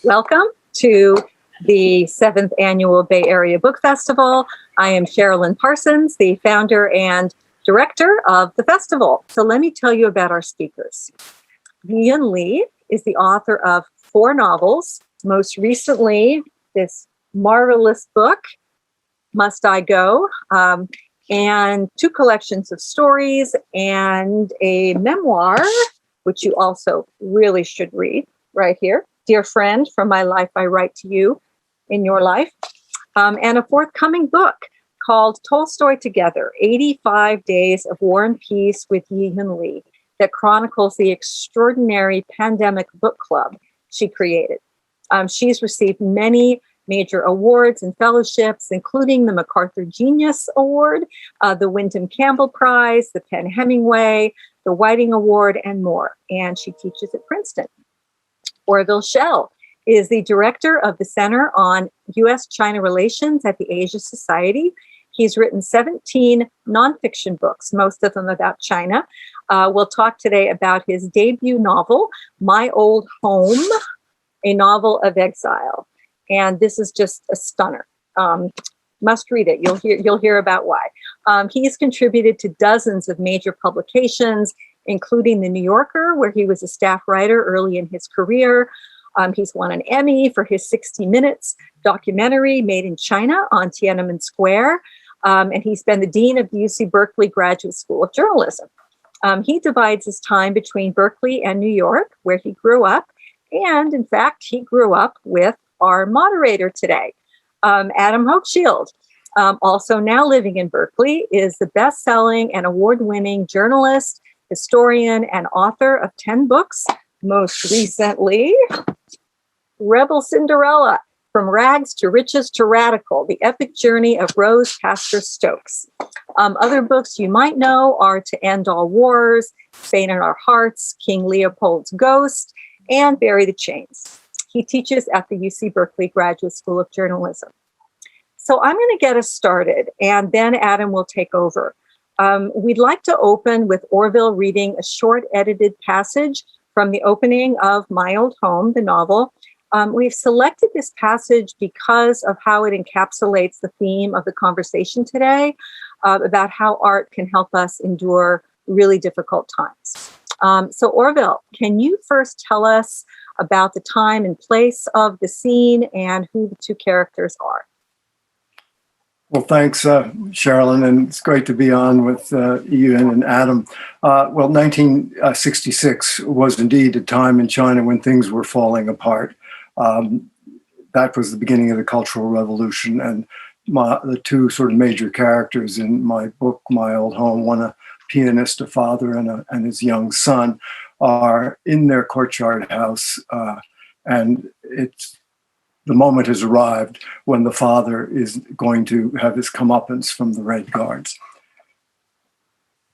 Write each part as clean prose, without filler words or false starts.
Welcome to the 7th Annual Bay Area Book Festival. I am Sherilyn Parsons, the founder and director of the festival. So let me tell you about our speakers. Yiyun Li is the author of 4 novels, most recently this marvelous book, Must I Go, and 2 collections of stories and a memoir, which you also really should read right here. Dear Friend, From My Life I Write to You in Your Life, and a forthcoming book called Tolstoy Together, 85 Days of War and Peace with Yiyun Li, that chronicles the extraordinary pandemic book club she created. She's received many major awards and fellowships, including the MacArthur Genius Award, the Wyndham Campbell Prize, the Penn Hemingway, the Whiting Award, and more. And she teaches at Princeton. Orville Schell is the director of the Center on U.S.-China Relations at the Asia Society. He's written 17 nonfiction books, most of them about China. We'll talk today about his debut novel, My Old Home, a novel of exile. And this is just a stunner. Must read it. You'll hear about why. He's contributed to dozens of major publications, including The New Yorker, where he was a staff writer early in his career. He's won an Emmy for his 60 Minutes documentary made in China on Tiananmen Square. And he's been the dean of the UC Berkeley Graduate School of Journalism. He divides his time between Berkeley and New York, where he grew up. And in fact, he grew up with our moderator today, Adam Hochschild. Also now living in Berkeley, is the best-selling and award-winning journalist, historian, and author of 10 books, most recently, Rebel Cinderella, From Rags to Riches to Radical, The Epic Journey of Rose Pastor Stokes. Other books you might know are To End All Wars, Fate in Our Hearts, King Leopold's Ghost, and Bury the Chains. He teaches at the UC Berkeley Graduate School of Journalism. So I'm going to get us started, and then Adam will take over. We'd like to open with Orville reading a short edited passage from the opening of My Old Home, the novel. We've selected this passage because of how it encapsulates the theme of the conversation today about how art can help us endure really difficult times. So Orville, can you first tell us about the time and place of the scene and who the 2 characters are? Well, thanks, Sherilyn, and it's great to be on with Yiyun and Adam. 1966 was indeed a time in China when things were falling apart. That was the beginning of the Cultural Revolution, and the 2 sort of major characters in my book, My Old Home, one a pianist, a father, and his young son, are in their courtyard house, and the moment has arrived when the father is going to have his comeuppance from the Red Guards.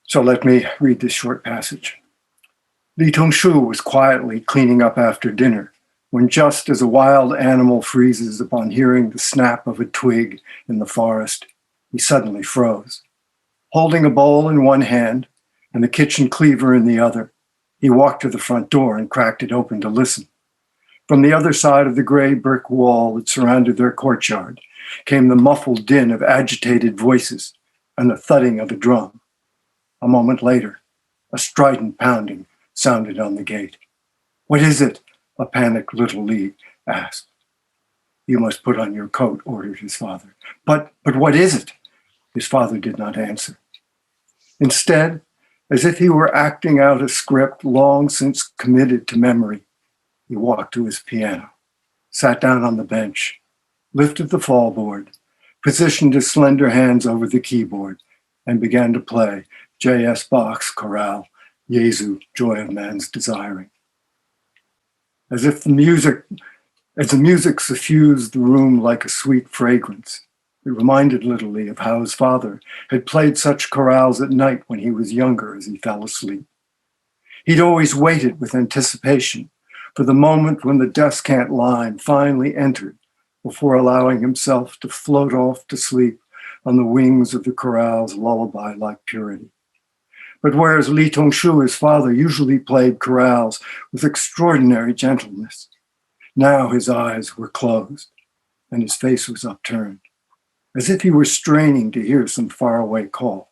So let me read this short passage. Li Tongshu was quietly cleaning up after dinner when, just as a wild animal freezes upon hearing the snap of a twig in the forest, he suddenly froze. Holding a bowl in one hand and the kitchen cleaver in the other, he walked to the front door and cracked it open to listen. From the other side of the gray brick wall that surrounded their courtyard came the muffled din of agitated voices and the thudding of a drum. A moment later, a strident pounding sounded on the gate. "What is it?" a panicked little Li asked. "You must put on your coat," ordered his father. But what is it?" His father did not answer. Instead, as if he were acting out a script long since committed to memory, he walked to his piano, sat down on the bench, lifted the fallboard, positioned his slender hands over the keyboard, and began to play J.S. Bach's chorale, Jesu, Joy of Man's Desiring. As the music suffused the room like a sweet fragrance, it reminded little Li of how his father had played such chorales at night when he was younger as he fell asleep. He'd always waited with anticipation for the moment when the descant line finally entered before allowing himself to float off to sleep on the wings of the chorale's lullaby-like purity. But whereas Li Tongshu, his father, usually played chorales with extraordinary gentleness, Now his eyes were closed and his face was upturned, as if he were straining to hear some faraway call.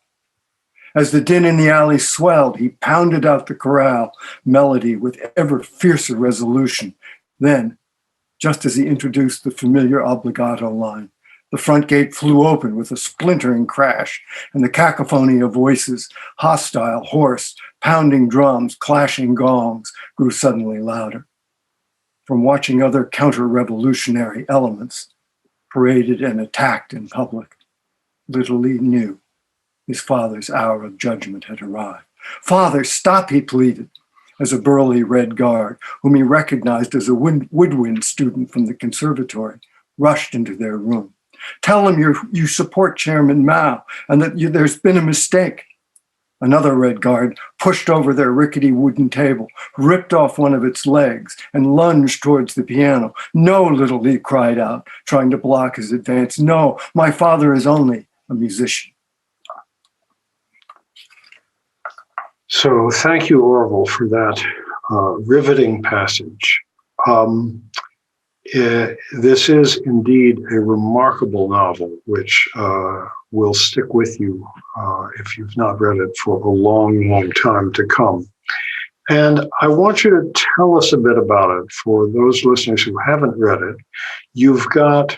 As the din in the alley swelled, he pounded out the chorale melody with ever fiercer resolution. Then, just as he introduced the familiar obligato line, the front gate flew open with a splintering crash, and the cacophony of voices, hostile, hoarse, pounding drums, clashing gongs, grew suddenly louder. From watching other counter-revolutionary elements paraded and attacked in public, little Li knew his father's hour of judgment had arrived. "Father, stop," he pleaded, as a burly Red Guard, whom he recognized as a woodwind student from the conservatory, rushed into their room. "Tell him you support Chairman Mao and that there's been a mistake." Another Red Guard pushed over their rickety wooden table, ripped off one of its legs, and lunged towards the piano. "No," little Li cried out, trying to block his advance. "No, my father is only a musician." So thank you, Orville, for that riveting passage. This is indeed a remarkable novel, which will stick with you if you've not read it for a long, long time to come. And I want you to tell us a bit about it for those listeners who haven't read it. You've got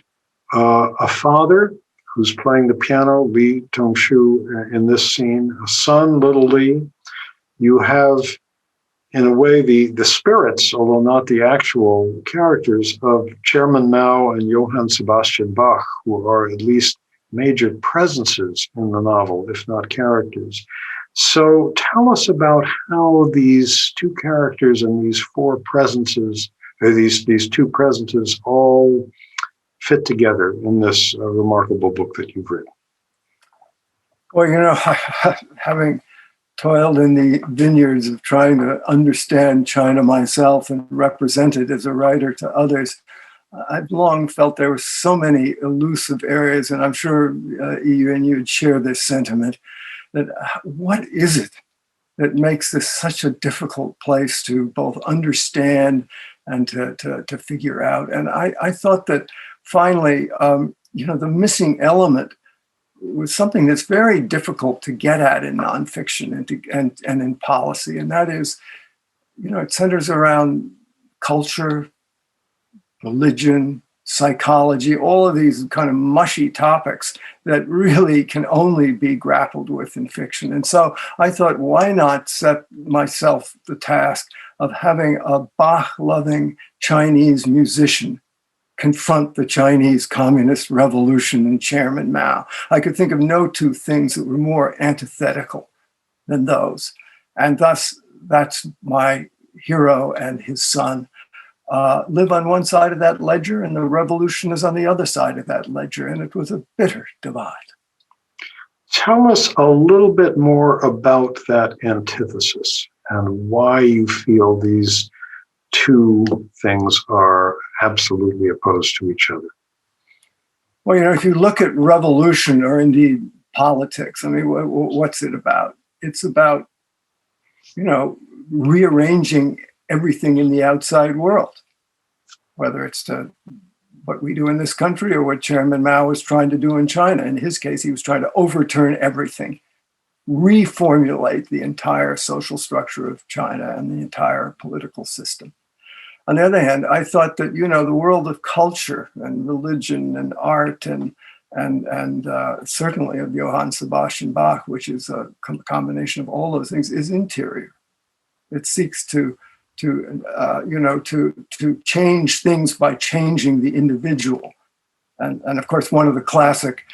a father who's playing the piano, Li Tongshu, in this scene, a son, little Li. You have, in a way, the spirits, although not the actual characters, of Chairman Mao and Johann Sebastian Bach, who are at least major presences in the novel, if not characters. So tell us about how these two characters and these four presences, or these two presences, all fit together in this remarkable book that you've written. Well, having toiled in the vineyards of trying to understand China myself and represent it as a writer to others, I've long felt there were so many elusive areas, and I'm sure Yiyun, you'd share this sentiment, that what is it that makes this such a difficult place to both understand and to figure out? And I thought that finally, the missing element was something that's very difficult to get at in nonfiction and in policy. And that is, it centers around culture, religion, psychology, all of these kind of mushy topics that really can only be grappled with in fiction. And so I thought, why not set myself the task of having a Bach-loving Chinese musician confront the Chinese Communist Revolution and Chairman Mao? I could think of no two things that were more antithetical than those. And thus, that's my hero and his son live on one side of that ledger, and the revolution is on the other side of that ledger. And it was a bitter divide. Tell us a little bit more about that antithesis and why you feel these two things are absolutely opposed to each other. Well, if you look at revolution or indeed politics, I mean, what's it about? It's about, rearranging everything in the outside world, whether it's what we do in this country or what Chairman Mao was trying to do in China. In his case, he was trying to overturn everything, reformulate the entire social structure of China and the entire political system. On the other hand, I thought that, the world of culture and religion and art and certainly of Johann Sebastian Bach, which is a combination of all those things, is interior. It seeks to change things by changing the individual. And of course, one of the classic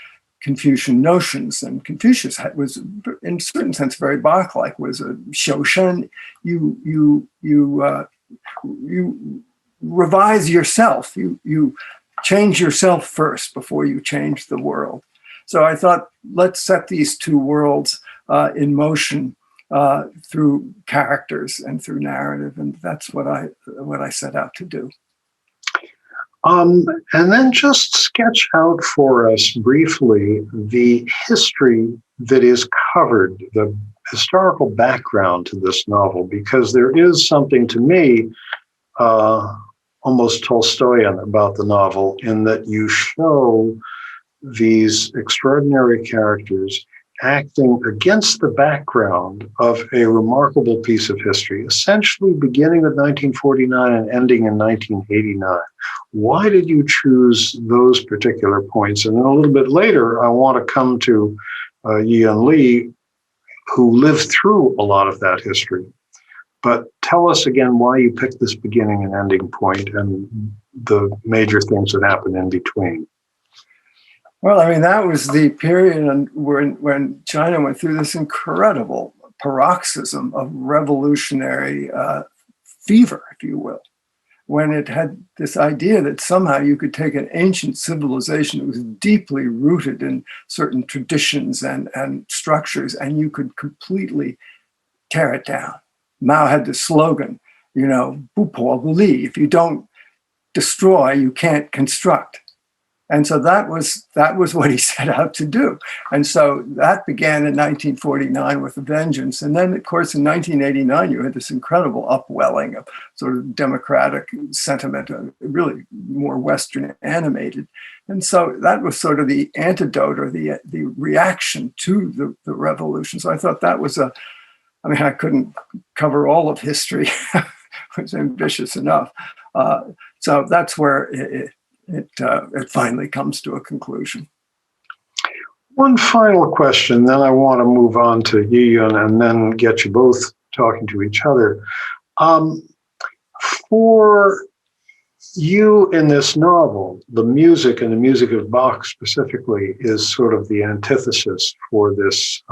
Confucian notions, and Confucius was, in a certain sense, very Bach-like, was a shoshen. You revise yourself. You change yourself first before you change the world. So I thought, let's set these two worlds in motion through characters and through narrative, and that's what I set out to do. And then just sketch out for us briefly the history that is covered, the historical background to this novel, because there is something to me almost Tolstoyan about the novel in that you show these extraordinary characters acting against the background of a remarkable piece of history, essentially beginning with 1949 and ending in 1989. Why did you choose those particular points? And then a little bit later, I want to come to Yiyun Li, who lived through a lot of that history. But tell us again why you picked this beginning and ending point and the major things that happened in between. Well, I mean, that was the period when China went through this incredible paroxysm of revolutionary fever, if you will, when it had this idea that somehow you could take an ancient civilization that was deeply rooted in certain traditions and structures, and you could completely tear it down. Mao had the slogan, "Bu po li," if you don't destroy, you can't construct. And so that was what he set out to do. And so that began in 1949 with a vengeance. And then, of course, in 1989, you had this incredible upwelling of sort of democratic sentiment, really more Western animated. And so that was sort of the antidote or the reaction to the revolution. So I thought that was I couldn't cover all of history. It was ambitious enough. So that's where it finally comes to a conclusion. One final question, then I want to move on to Yiyun and then get you both talking to each other. For you in this novel, the music and the music of Bach specifically is sort of the antithesis for this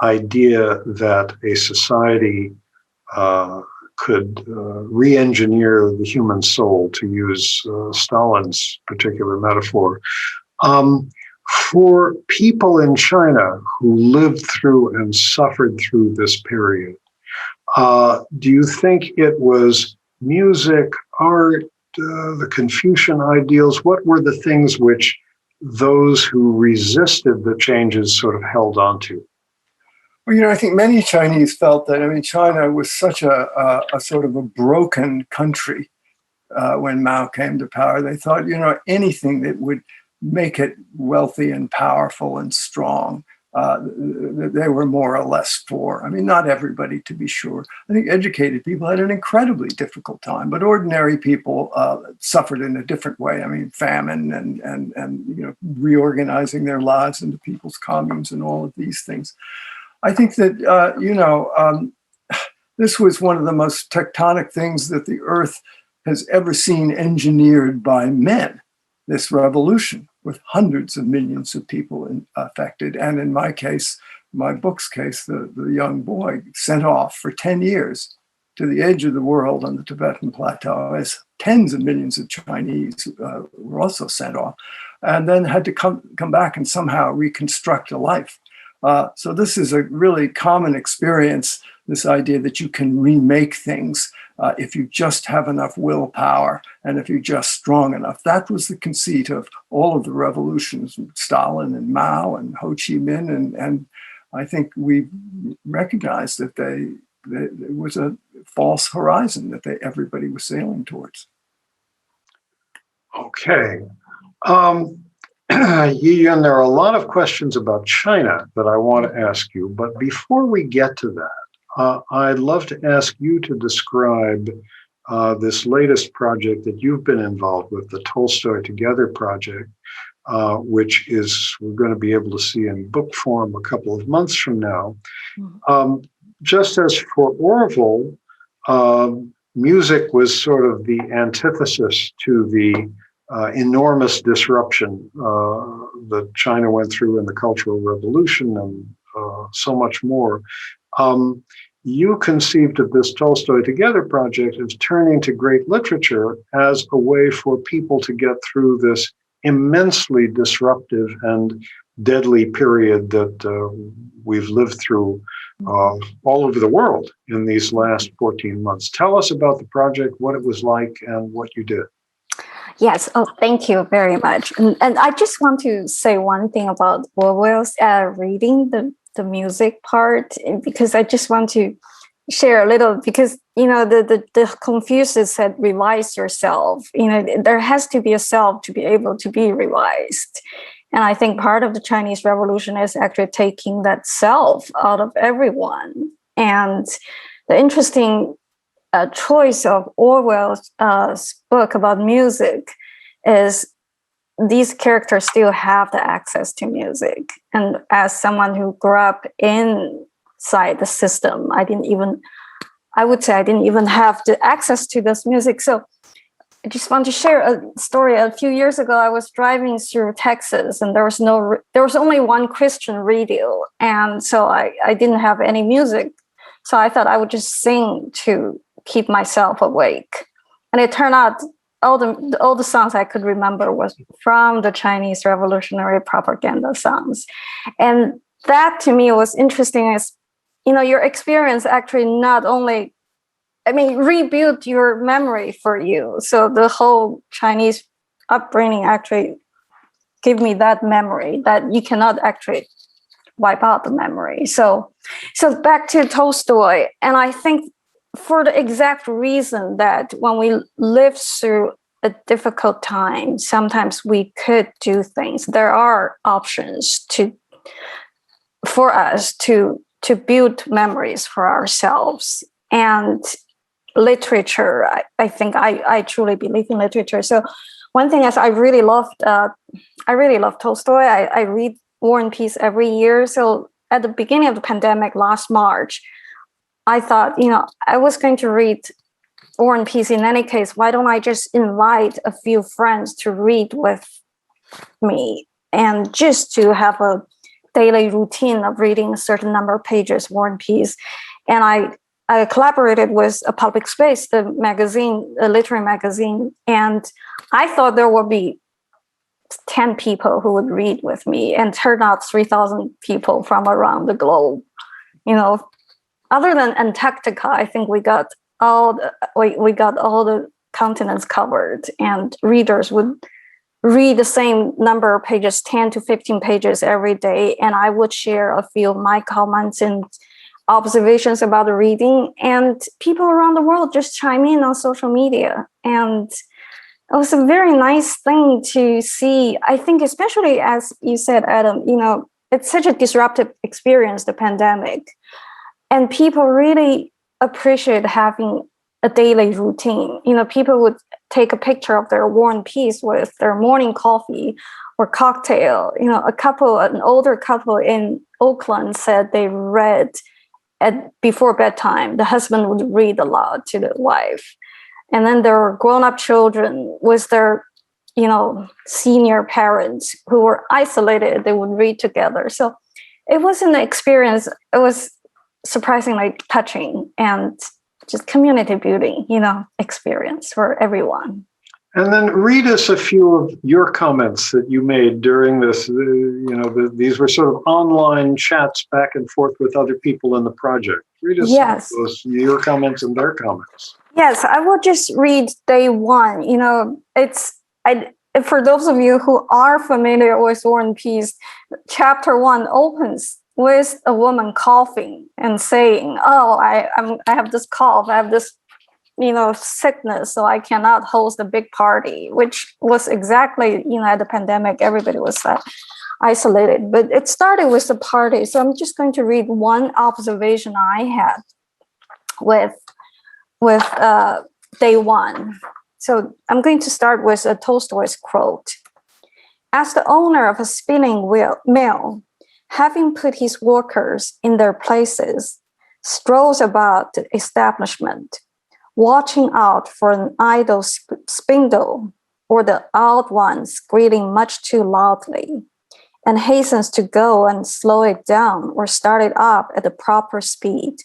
idea that a society could re-engineer the human soul, to use Stalin's particular metaphor. For people in China who lived through and suffered through this period, do you think it was music, art, the Confucian ideals? What were the things which those who resisted the changes sort of held on to? Well, I think many Chinese felt that, China was such a sort of a broken country when Mao came to power. They thought, anything that would make it wealthy and powerful and strong, they were more or less for. Not everybody, to be sure. I think educated people had an incredibly difficult time, but ordinary people suffered in a different way. Famine and reorganizing their lives into people's communes and all of these things. I think that, this was one of the most tectonic things that the earth has ever seen engineered by men, this revolution, with hundreds of millions of people affected. And in my case, my book's case, the young boy sent off for 10 years to the edge of the world on the Tibetan plateau, as tens of millions of Chinese were also sent off, and then had to come back and somehow reconstruct a life. So this is a really common experience, this idea that you can remake things if you just have enough willpower and if you're just strong enough. That was the conceit of all of the revolutions, Stalin and Mao and Ho Chi Minh. And I think we recognized that it was a false horizon that everybody was sailing towards. Okay. Yiyun, there are a lot of questions about China that I want to ask you, but before we get to that, I'd love to ask you to describe this latest project that you've been involved with, the Tolstoy Together project, which we're going to be able to see in book form a couple of months from now. Just as for Orville, music was sort of the antithesis to the enormous disruption that China went through in the Cultural Revolution and so much more. You conceived of this Tolstoy Together project as turning to great literature as a way for people to get through this immensely disruptive and deadly period that we've lived through all over the world in these last 14 months. Tell us about the project, what it was like, and what you did. Yes. Oh, thank you very much. And I just want to say one thing about Orwell's reading the music part, because I just want to, share a little because the Confucius said revise yourself. There has to be a self to be able to be revised. And I think part of the Chinese Revolution is actually taking that self out of everyone. And the interesting choice of Orwell's book about music is these characters still have the access to music. And as someone who grew up inside the system, I would say I didn't even have the access to this music. So I just want to share a story. A few years ago, I was driving through Texas, and there was only one Christian radio, and so I didn't have any music. So I thought I would just sing to keep myself awake. And it turned out all the songs I could remember was from the Chinese revolutionary propaganda songs, and that to me was interesting. As your experience actually not only rebuild your memory for you. So the whole Chinese upbringing actually gave me that memory that you cannot actually wipe out the memory. So back to Tolstoy. And I think for the exact reason that when we live through a difficult time, sometimes we could do things. There are options for us to build memories for ourselves. And literature, I think I truly believe in literature. So one thing is I really love Tolstoy. I read War and Peace every year. So at the beginning of the pandemic last March, I thought, I was going to read War and Peace in any case. Why don't I just invite a few friends to read with me and just to have a daily routine of reading a certain number of pages, War and Peace. And I collaborated with a Public Space, the magazine, a literary magazine, and I thought there would be 10 people who would read with me, and turned out 3,000 people from around the globe. Other than Antarctica, I think we got all the continents covered, and readers would read the same number of pages, 10 to 15 pages every day, and I would share a few of my comments and observations about the reading, and people around the world just chime in on social media. And it was a very nice thing to see. I think, especially as you said, Adam, it's such a disruptive experience, the pandemic, and people really appreciate having a daily routine. People would take a picture of their War and Peace with their morning coffee or cocktail. An older couple in Oakland said they read before bedtime. The husband would read aloud to the wife. And then there were grown-up children with their, senior parents who were isolated. They would read together. So it was an experience. It was surprisingly touching and just community building, experience for everyone. And then read us a few of your comments that you made during this. These were sort of online chats back and forth with other people in the project. Read us some of those, your comments and their comments. Yes, I will just read day one. For those of you who are familiar with War and Peace, chapter 1 opens with a woman coughing and saying, "Oh, I have this cough. I have this sickness, so I cannot host a big party," which was exactly, at the pandemic, everybody was isolated. But it started with the party. So I'm just going to read one observation I had with day one. So I'm going to start with a Tolstoy's quote. "As the owner of a spinning mill, having put his workers in their places, strolls about the establishment, watching out for an idle spindle or the odd one squealing much too loudly, and hastens to go and slow it down or start it up at the proper speed.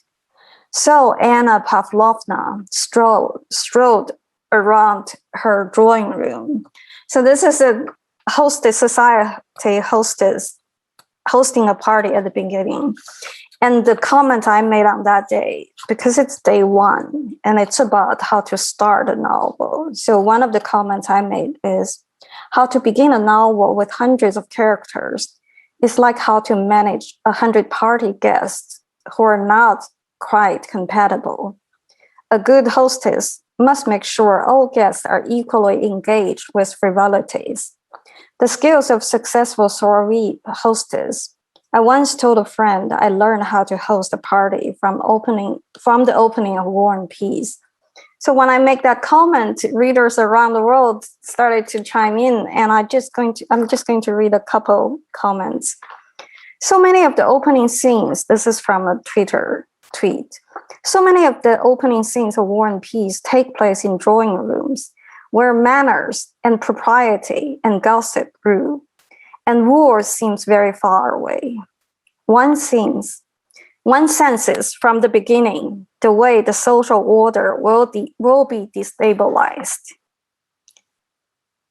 So Anna Pavlovna strolled around her drawing room." So this is a society hosting a party at the beginning. And the comment I made on that day, because it's day one and it's about how to start a novel. So one of the comments I made is, how to begin a novel with hundreds of characters is like how to manage 100 party guests who are not quite compatible. A good hostess must make sure all guests are equally engaged with frivolities. The skills of successful soiree hostess. I once told a friend I learned how to host a party from the opening of War and Peace. So when I make that comment, readers around the world started to chime in, and I'm just going to read a couple comments. So many of the opening scenes, this is from a Twitter tweet. So many of the opening scenes of War and Peace take place in drawing rooms, where manners and propriety and gossip rule, and war seems very far away. One senses from the beginning the way the social order will be destabilized.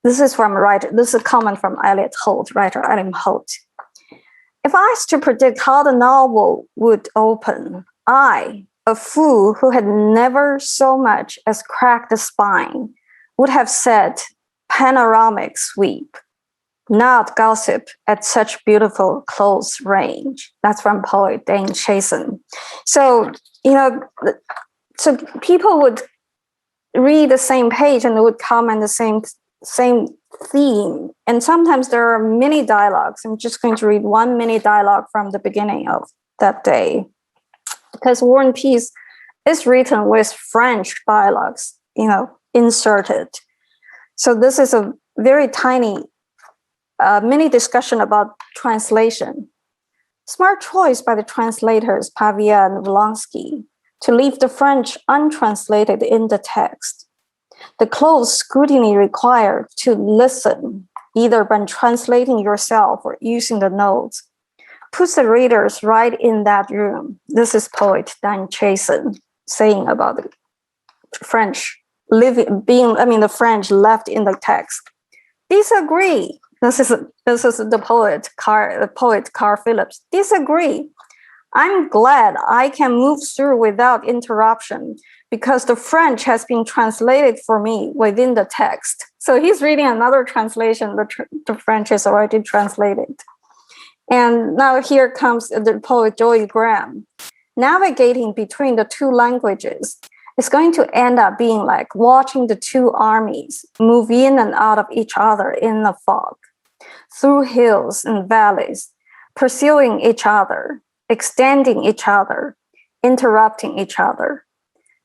This is a comment from writer Elliot Holt. If I was to predict how the novel would open, I, a fool who had never so much as cracked the spine, would have said panoramic sweep, not gossip at such beautiful close range. That's from poet Dane Chasen. So, so people would read the same page and they would comment the same theme. And sometimes there are mini dialogues. I'm just going to read one mini dialogue from the beginning of that day. Because War and Peace is written with French dialogues, inserted. So this is a very tiny mini discussion about translation. Smart choice by the translators Pavia and Volansky to leave the French untranslated in the text. The close scrutiny required to listen, either by translating yourself or using the notes, puts the readers right in that room. This is poet Dan Chasen saying about the French the French left in the text. Disagree. This is the poet Carl Phillips. Disagree. I'm glad I can move through without interruption because the French has been translated for me within the text. So he's reading another translation. The French is already translated. And now here comes the poet Joy Graham. Navigating between the two languages is going to end up being like watching the two armies move in and out of each other in the fog, through hills and valleys, pursuing each other, extending each other, interrupting each other.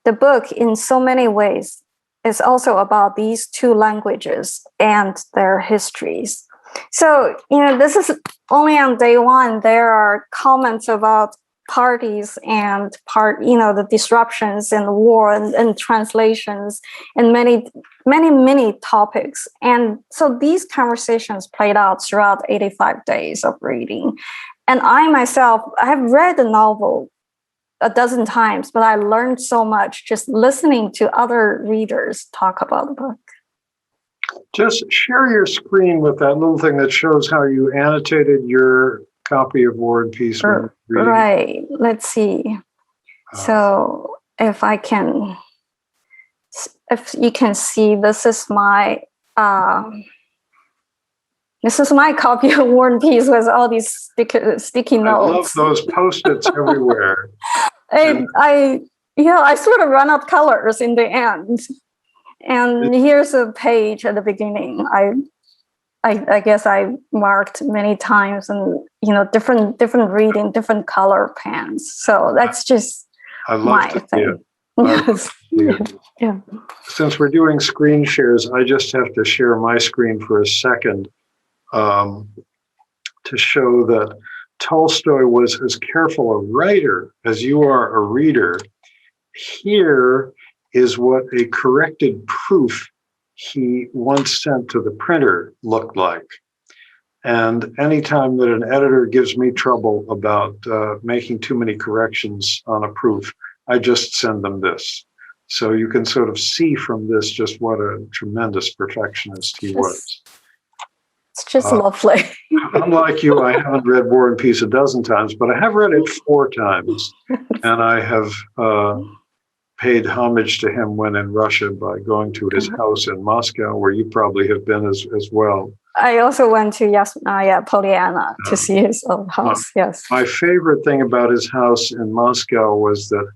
The book, in so many ways, is also about these two languages and their histories. So, this is only on day one. There are comments about parties and the disruptions and the war and translations and many topics. And so these conversations played out throughout 85 days of reading. And I myself, I have read the novel a dozen times, but I learned so much just listening to other readers talk about the book. Just share your screen with that little thing that shows how you annotated your copy of War and Peace. Right. Let's see. So if you can see, this is my copy of War and Peace with all these sticky notes. I love those Post-its everywhere. I sort of run out colors in the end. And here's a page at the beginning. I guess I marked many times, and different reading, different color pens. So that's just my thing. Yeah. Since we're doing screen shares, I just have to share my screen for a second to show that Tolstoy was as careful a writer as you are a reader. Here is what a corrected proof he once sent to the printer looked like. And anytime that an editor gives me trouble about making too many corrections on a proof, I just send them this. So you can sort of see from this just what a tremendous perfectionist he was. It's just lovely. Unlike you, I haven't read War and Peace a dozen times, but I have read it 4 times. And I have paid homage to him when in Russia by going to his house in Moscow, where you probably have been as well. I also went to Pollyanna to see his old house. Yes. My favorite thing about his house in Moscow was that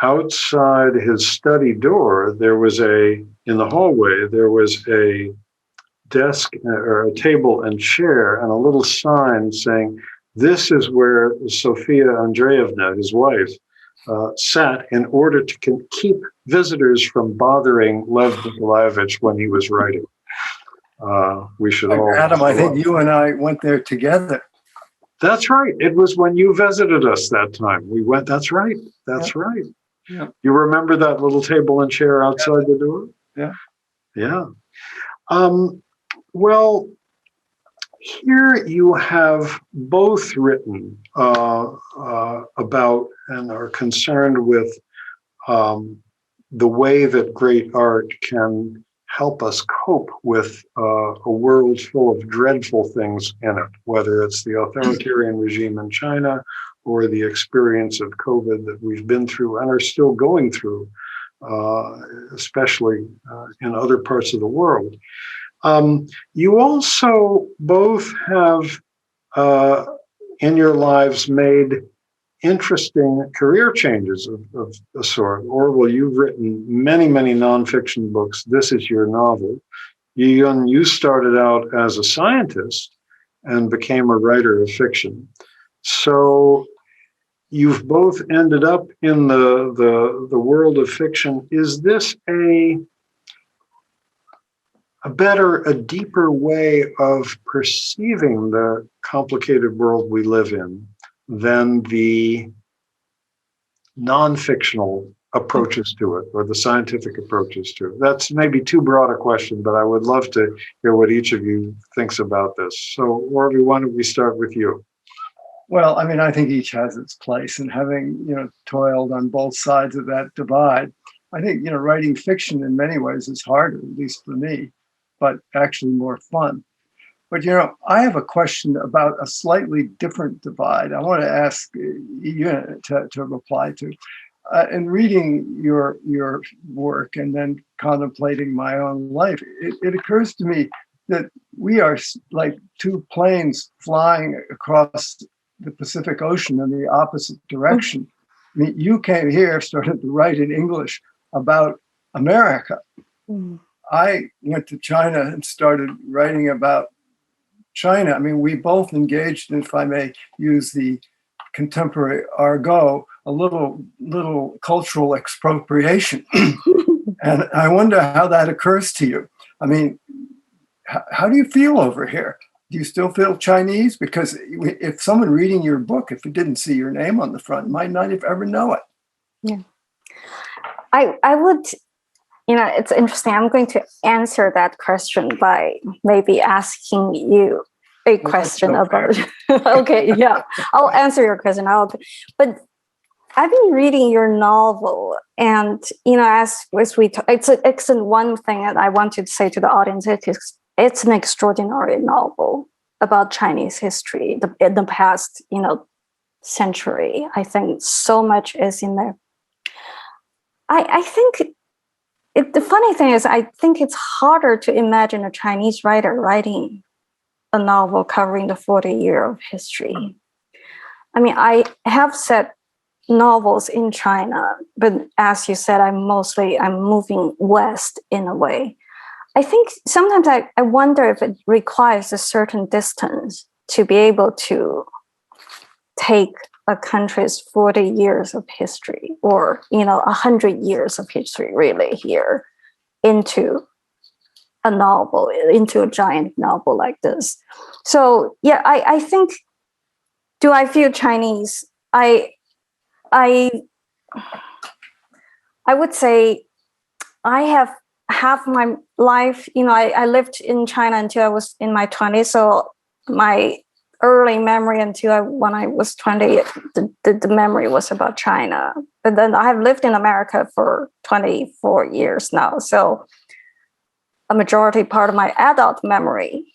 outside his study door, in the hallway, there was a desk or a table and chair and a little sign saying, "This is where Sofia Andreevna, his wife, sat in order to keep visitors from bothering Lev Nikolaevich when he was writing." We should all. Adam, I think you and I went there together. That's right. It was when you visited us that time. We went. That's right. That's right. Yeah. You remember that little table and chair outside the door? Yeah. Yeah. Well, here you have both written about and are concerned with the way that great art can help us cope with a world full of dreadful things in it, whether it's the authoritarian regime in China or the experience of COVID that we've been through and are still going through, especially in other parts of the world. You also both have in your lives made interesting career changes of a sort. Orville, you've written many, many nonfiction books. This is your novel. Yiyun, you started out as a scientist and became a writer of fiction. So you've both ended up in the world of fiction. Is this a deeper way of perceiving the complicated world we live in than the non-fictional approaches to it or the scientific approaches to it? That's maybe too broad a question, but I would love to hear what each of you thinks about this. So, Orville, why don't we start with you? Well, I mean, I think each has its place, and having, toiled on both sides of that divide, I think, writing fiction in many ways is harder, at least for me, but actually more fun. But, I have a question about a slightly different divide. I want to ask you to reply to. In reading your work and then contemplating my own life, it occurs to me that we are like two planes flying across the Pacific Ocean in the opposite direction. I mean, you came here, started to write in English about America. I went to China and started writing about China. I mean, we both engaged in, if I may use the contemporary argot, a little cultural expropriation. And I wonder how that occurs to you. I mean, how do you feel over here? Do you still feel Chinese? Because if someone reading your book, if it didn't see your name on the front, might not ever know it. Yeah. I would, it's interesting. I'm going to answer that question by maybe asking you a question about. Okay, yeah, I'll answer your question. But I've been reading your novel, and as we talk, it's one thing that I want to say to the audience. It's an extraordinary novel about Chinese history in the past, century. I think so much is in there. I think the funny thing is, I think it's harder to imagine a Chinese writer writing a novel covering the 40-year of history. I mean, I have set novels in China, but as you said, I'm moving west in a way. I think sometimes I wonder if it requires a certain distance to be able to take a country's 40 years of history, or 100 years of history, really, here into a novel, into a giant novel like this. So yeah, I think, do I feel Chinese? I would say I have half my life, I lived in China until I was in my 20s. So my early memory when I was 20, the memory was about China. But then I have lived in America for 24 years now. So a majority part of my adult memory,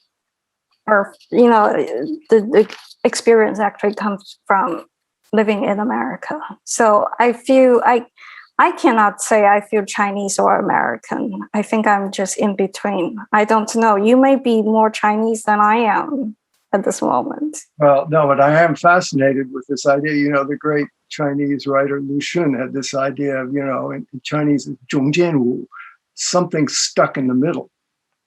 or, the experience actually comes from living in America. So I feel I cannot say I feel Chinese or American. I think I'm just in between. I don't know. You may be more Chinese than I am at this moment. Well, no, but I am fascinated with this idea. The great Chinese writer Lu Xun had this idea of, in Chinese, 中间物, something stuck in the middle.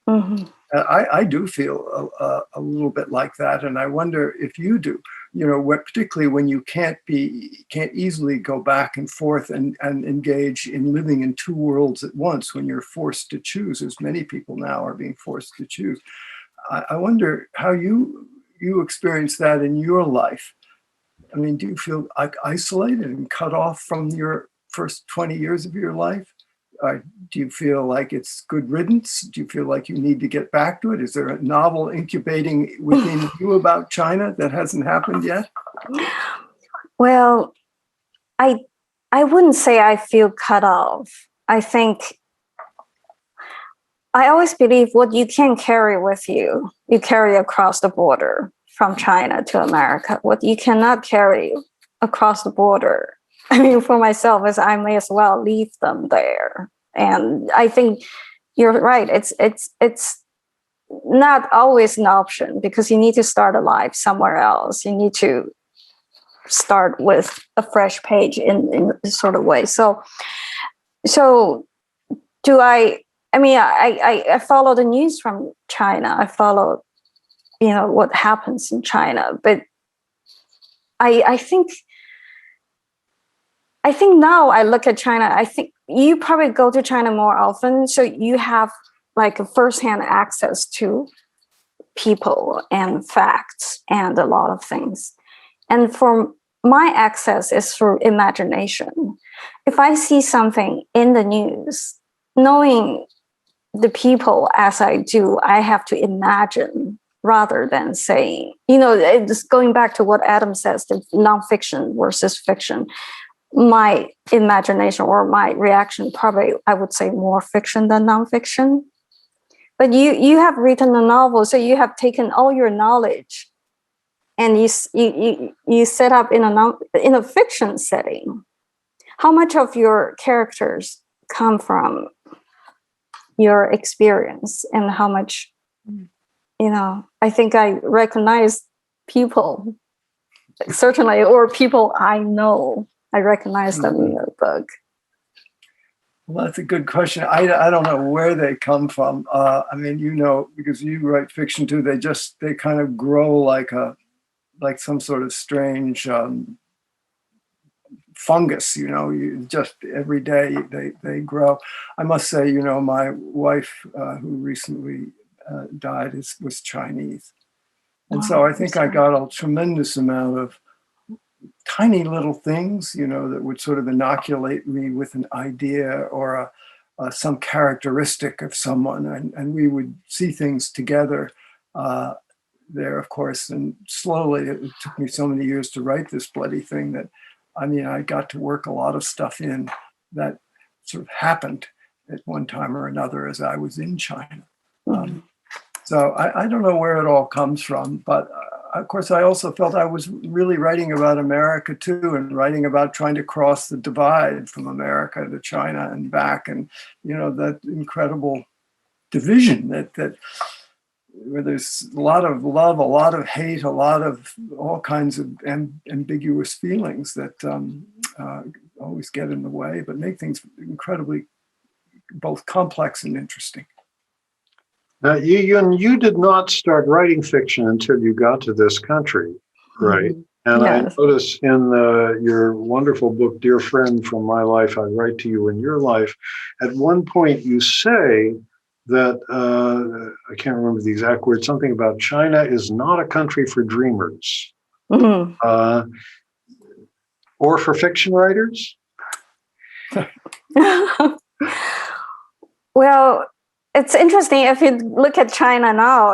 Mm-hmm. I do feel a little bit like that, and I wonder if you do. Particularly when you can't easily go back and forth and engage in living in two worlds at once, when you're forced to choose, as many people now are being forced to choose. I wonder how you experience that in your life. I mean, do you feel like isolated and cut off from your first 20 years of your life? Do you feel like it's good riddance? Do you feel like you need to get back to it? Is there a novel incubating within you about China that hasn't happened yet? Well, I wouldn't say I feel cut off. I think I always believe what you can carry with you, you carry across the border from China to America. What you cannot carry across the border, I mean, for myself, is I may as well leave them there. And I think you're right. It's not always an option, because you need to start a life somewhere else. You need to start with a fresh page in this sort of way. So do I mean, I follow the news from China. I follow, what happens in China. But I think now I look at China, I think you probably go to China more often, so you have like a firsthand access to people and facts and a lot of things. And for my access is through imagination. If I see something in the news, knowing the people as I do, I have to imagine rather than saying, it's going back to what Adam says, the nonfiction versus fiction. My imagination or my reaction, probably I would say more fiction than nonfiction. But you have written a novel, so you have taken all your knowledge and you set up in a fiction setting. How much of your characters come from your experience, and how much, I think I recognize people, certainly, or people I know. I recognize them in your book. Well, that's a good question. I don't know where they come from. I mean, because you write fiction too, they kind of grow like some sort of strange fungus. You just every day they grow. I must say, my wife, who recently died, was Chinese, and so I think I got a tremendous amount of tiny little things, that would sort of inoculate me with an idea or some characteristic of someone, and we would see things together there, of course. And slowly, it took me so many years to write this bloody thing that, I got to work a lot of stuff in that sort of happened at one time or another as I was in China. So I don't know where it all comes from, but of course, I also felt I was really writing about America too, and writing about trying to cross the divide from America to China and back, and that incredible division that where there's a lot of love, a lot of hate, a lot of all kinds of ambiguous feelings that always get in the way, but make things incredibly both complex and interesting. Now, Yiyun, you did not start writing fiction until you got to this country, right? And yes. I notice in your wonderful book, Dear Friend, From My Life, I Write to You in Your Life, at one point you say that, I can't remember the exact word, something about China is not a country for dreamers, or for fiction writers? Well, it's interesting. If you look at China now,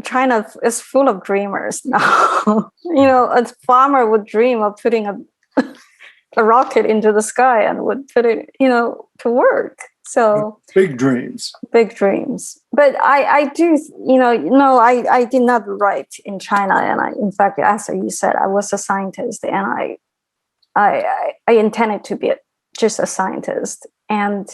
China is full of dreamers now. A farmer would dream of putting a rocket into the sky and would put it, to work. So big dreams. But I do, I did not write in China, and in fact, as you said, I was a scientist, and I intended to be just a scientist. And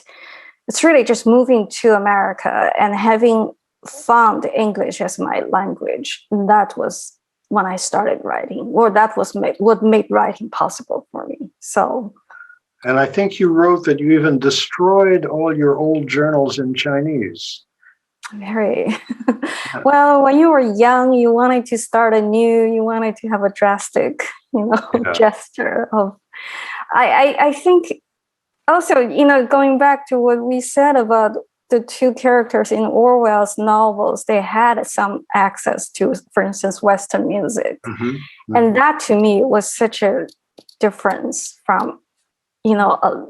it's really just moving to America and having found English as my language. That was when I started writing, or that was what made writing possible for me. So, and I think you wrote that you even destroyed all your old journals in Chinese. very well. When you were young, you wanted to start anew. You wanted to have a drastic, gesture of. I think also, going back to what we said about the two characters in Orwell's novels, they had some access to, for instance, Western music. And that to me was such a difference from,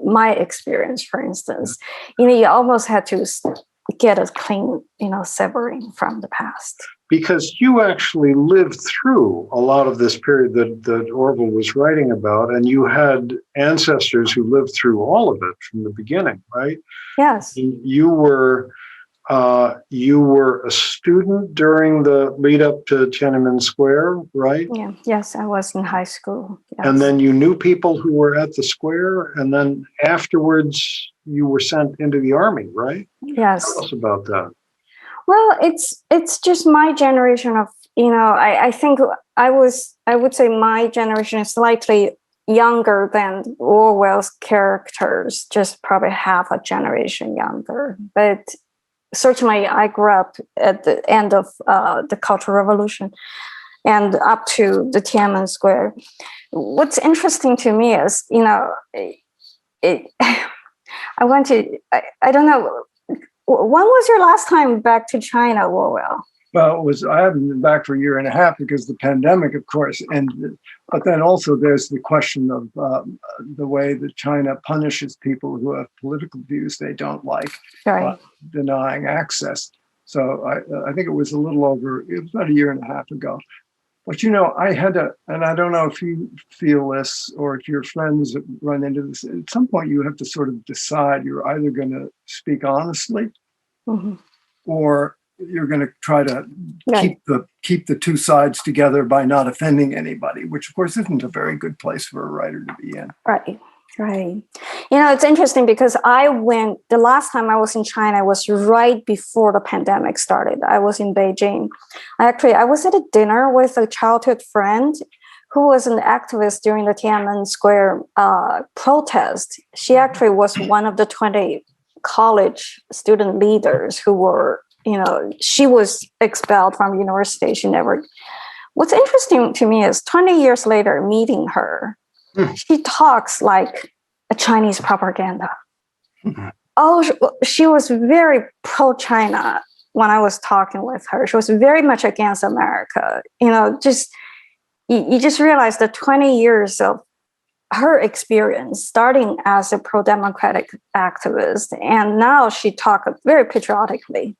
my experience, for instance. You almost had to get a clean, severing from the past. Because you actually lived through a lot of this period that Orville was writing about, and you had ancestors who lived through all of it from the beginning, right? Yes. You were a student during the lead up to Tiananmen Square, right? Yeah. Yes, I was in high school. Yes. And then you knew people who were at the square, and then afterwards you were sent into the army, right? Yes. Tell us about that. Well, it's just my generation of, I think I would say my generation is slightly younger than Orwell's characters, just probably half a generation younger. But certainly I grew up at the end of the Cultural Revolution and up to the Tiananmen Square. What's interesting to me is, I don't know, when was your last time back to China, Orwell? Well, I haven't been back for a year and a half because the pandemic, of course, ended. But then also there's the question of the way that China punishes people who have political views they don't like, Right. Denying access. So I think it was about a year and a half ago. But, I had and I don't know if you feel this or if your friends run into this, at some point you have to sort of decide you're either going to speak honestly or you're going to try to keep the two sides together by not offending anybody, which of course isn't a very good place for a writer to be in. Right. It's interesting because the last time I was in China was right before the pandemic started. I was in Beijing. I was at a dinner with a childhood friend who was an activist during the Tiananmen Square protest. She actually was one of the 20 college student leaders who were, she was expelled from university. What's interesting to me is 20 years later, meeting her, she talks like a Chinese propaganda. Oh, she was very pro-China when I was talking with her. She was very much against America. You just realize the 20 years of her experience starting as a pro-democratic activist, and now she talked very patriotically,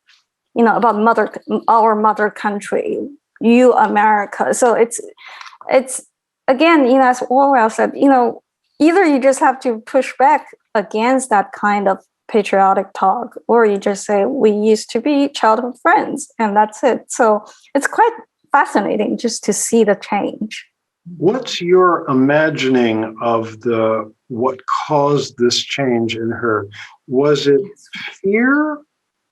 about our mother country, you America. So it's again, as Orwell said, either you just have to push back against that kind of patriotic talk, or you just say, we used to be childhood friends, and that's it. So it's quite fascinating just to see the change. What's your imagining of what caused this change in her? Was it fear,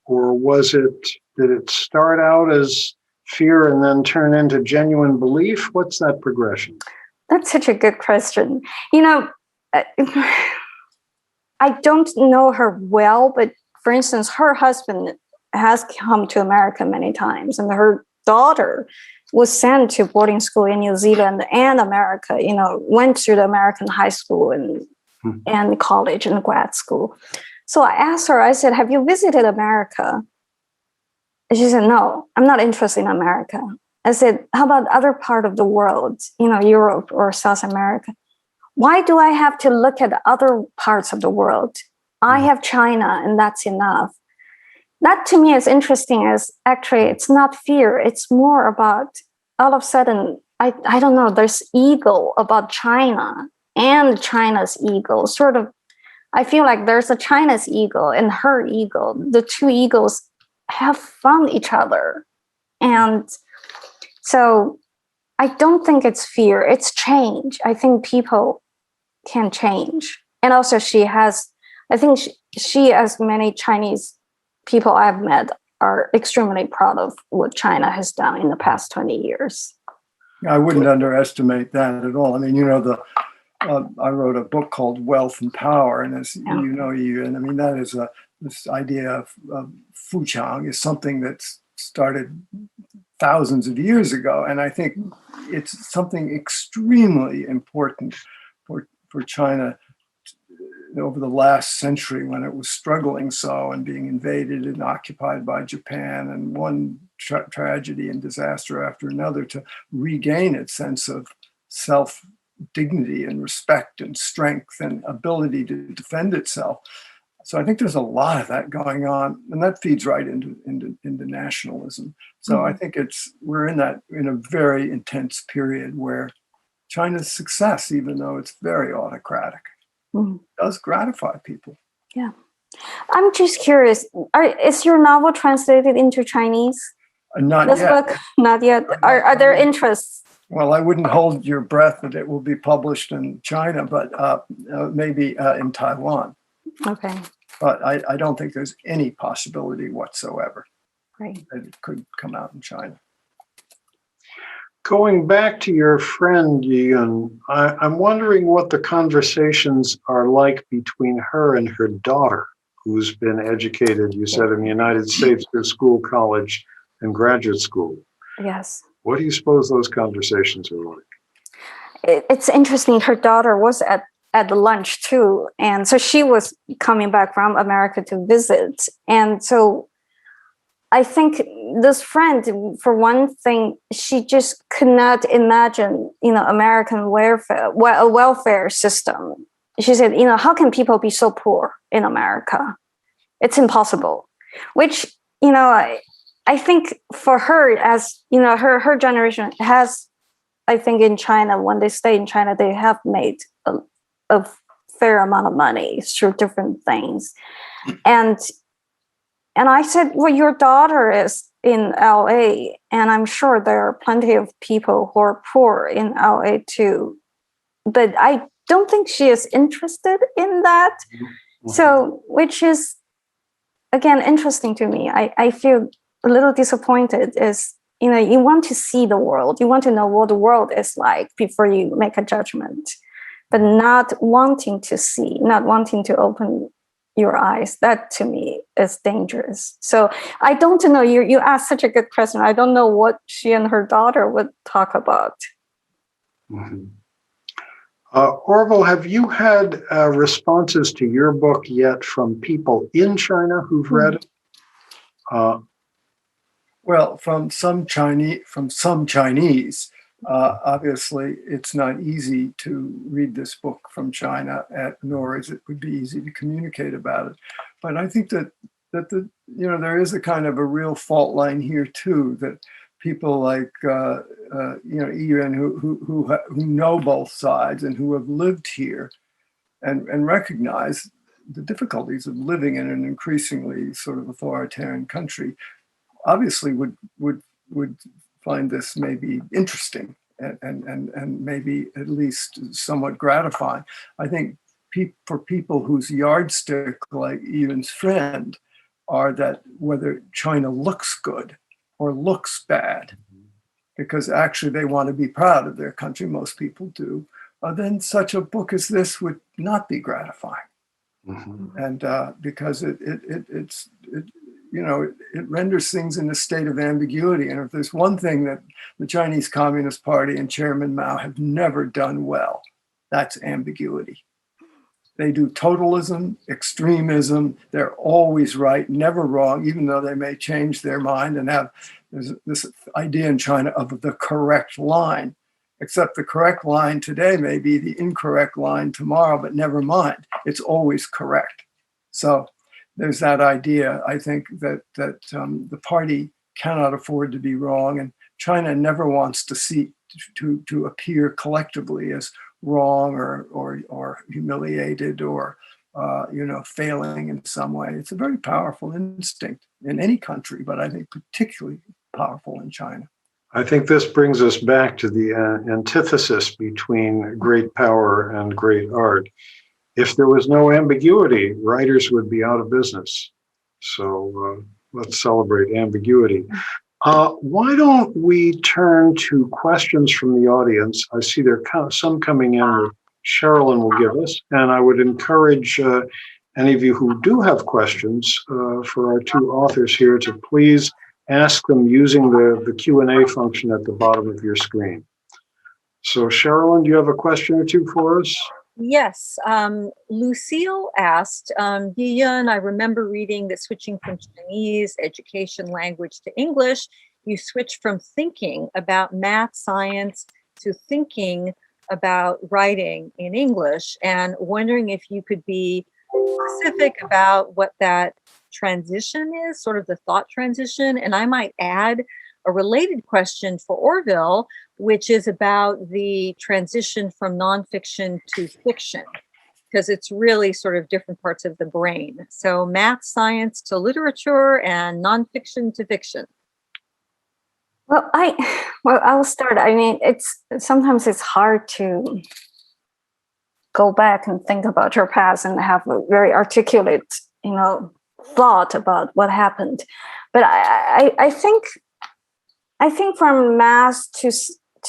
or did it start out as fear and then turn into genuine belief? What's that progression? That's such a good question. I don't know her well, but for instance, her husband has come to America many times, and her daughter was sent to boarding school in New Zealand and America, went through the American high school and college and grad school. So I asked her, I said, have you visited America? And she said, no, I'm not interested in America. I said, how about other part of the world, Europe or South America? Why do I have to look at other parts of the world? I have China, and that's enough. That to me is interesting, as actually it's not fear. It's more about all of a sudden, I don't know, there's ego about China and China's ego. Sort of, I feel like there's a China's ego and her ego. The two egos have found each other. And so I don't think it's fear, it's change. I think people can change. And also I think she, as many Chinese people I've met, are extremely proud of what China has done in the past 20 years. I wouldn't underestimate that at all. I mean, I wrote a book called Wealth and Power, and as you know, Yiyun, I mean, that is this idea of fuqiang is something that's started thousands of years ago, and I think it's something extremely important for China over the last century, when it was struggling so and being invaded and occupied by Japan, and one tragedy and disaster after another, to regain its sense of self-dignity and respect and strength and ability to defend itself. So I think there's a lot of that going on, and that feeds right into nationalism. So I think we're in a very intense period where China's success, even though it's very autocratic, does gratify people. Yeah. I'm just curious, is your novel translated into Chinese? Not this yet. Book? Not yet. Are there interests? Well, I wouldn't hold your breath that it will be published in China, but maybe in Taiwan. Okay. But I don't think there's any possibility whatsoever Right. that it could come out in China. Going back to your friend, Yiyun, I'm wondering what the conversations are like between her and her daughter, who's been educated, you said, in the United States through school, college, and graduate school. Yes. What do you suppose those conversations are like? It's interesting. Her daughter was at the lunch too. And so she was coming back from America to visit. And so I think this friend, for one thing, she just could not imagine, American welfare system. She said, how can people be so poor in America? It's impossible. Which, I think for her, as her generation has, I think in China, when they stay in China, they have made a fair amount of money through different things. And I said, well, your daughter is in LA, and I'm sure there are plenty of people who are poor in LA too. But I don't think she is interested in that. Mm-hmm. So, which is, again, interesting to me. I feel a little disappointed is, you want to see the world. You want to know what the world is like before you make a judgment, but not wanting to see, not wanting to open your eyes. That to me is dangerous. So I don't know, you asked such a good question. I don't know what she and her daughter would talk about. Mm-hmm. Orville, have you had responses to your book yet from people in China who've read it? Well, from some Chinese, obviously it's not easy to read this book from China, nor is it would be easy to communicate about it. But I think that there is a kind of a real fault line here too, that people like Yiyun who know both sides and who have lived here and recognize the difficulties of living in an increasingly sort of authoritarian country, obviously would find this maybe interesting and maybe at least somewhat gratifying. I think for people whose yardstick, like Yiyun's friend, are that whether China looks good or looks bad, because actually they want to be proud of their country, most people do, then such a book as this would not be gratifying. Mm-hmm. And because it renders things in a state of ambiguity. And if there's one thing that the Chinese Communist Party and Chairman Mao have never done well, that's ambiguity. They do totalism, extremism. They're always right, never wrong, even though they may change their mind and have this idea in China of the correct line. Except the correct line today may be the incorrect line tomorrow, but never mind, it's always correct. So there's that idea, I think, that the party cannot afford to be wrong, and China never wants to appear collectively as wrong or humiliated or failing in some way. It's a very powerful instinct in any country, but I think particularly powerful in China. I think this brings us back to the antithesis between great power and great art. if there was no ambiguity, writers would be out of business. So let's celebrate ambiguity. Why don't we turn to questions from the audience? I see there are some coming in that Sherilyn will give us, and I would encourage any of you who do have questions for our two authors here to please ask them using the Q&A function at the bottom of your screen. So Sherilyn, do you have a question or two for us? Yes. Lucille asked, Yiyun, I remember reading that switching from Chinese education language to English, you switch from thinking about math, science to thinking about writing in English, and wondering if you could be specific about what that transition is, sort of the thought transition. And I might add a related question for Orville, which is about the transition from nonfiction to fiction, because it's really sort of different parts of the brain. So math, science to literature, and nonfiction to fiction. Well, I'll start. I mean, sometimes it's hard to go back and think about your past and have a very articulate, thought about what happened. But I think from math